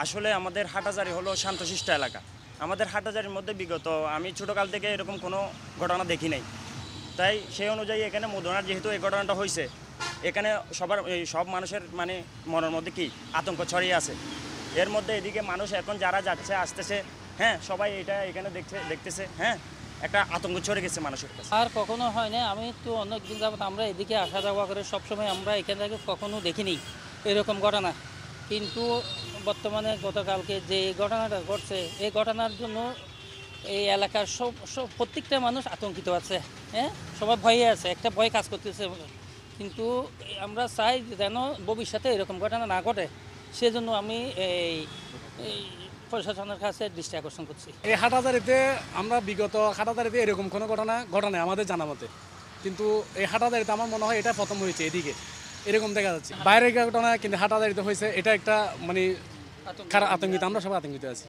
আসলে আমাদের হাটহাজারী হলো শান্তশিষ্ট এলাকা। আমাদের হাটহাজারীর মধ্যে বিগত আমি ছোটোকাল থেকে এরকম কোনো ঘটনা দেখি নাই। তাই সেই অনুযায়ী এখানে মধুনার যেহেতু এই ঘটনাটা হয়েছে, এখানে সব মানুষের মানে মনের মধ্যে কি আতঙ্ক ছড়িয়ে আছে। এর মধ্যে এদিকে মানুষ এখন যারা যাচ্ছে আসতেছে, হ্যাঁ, সবাই এটা এখানে দেখতেছে, হ্যাঁ, একটা আতঙ্ক ছড়ে গেছে মানুষের কাছে। আর কখনো হয় না, আমি তো অনেক দিন যাবত আমরা এদিকে আসা যাওয়া করে সবসময় আমরা এখান থেকে কখনো দেখিনি এরকম ঘটনা। কিন্তু বর্তমানে গতকালকে যে ঘটনাটা ঘটছে, এই ঘটনার জন্য এই এলাকার সব সব প্রত্যেকটা মানুষ আতঙ্কিত আছে। হ্যাঁ, সবাই ভয়ে আছে, একটা ভয় কাজ করতেছে। কিন্তু আমরা চাই যেন ভবিষ্যতে এরকম ঘটনা না ঘটে, সেজন্য আমি এই এই প্রশাসনের কাছে দৃষ্টি আকর্ষণ করছি। এই হাটহাজারীতে আমরা বিগত হাটহাজারীতে এরকম কোনো ঘটনা ঘটনা আমাদের জানা মতে, কিন্তু এই হাটহাজারীতে আমার মনে হয় এটা প্রথম হয়েছে। এদিকে এরকম দেখা যাচ্ছে বাইরের ঘটনা, কিন্তু হাটহাজারীতে হয়েছে, এটা একটা মানে খারাপ আতঙ্কিত, আমরা সবাই আতঙ্কিত আছি।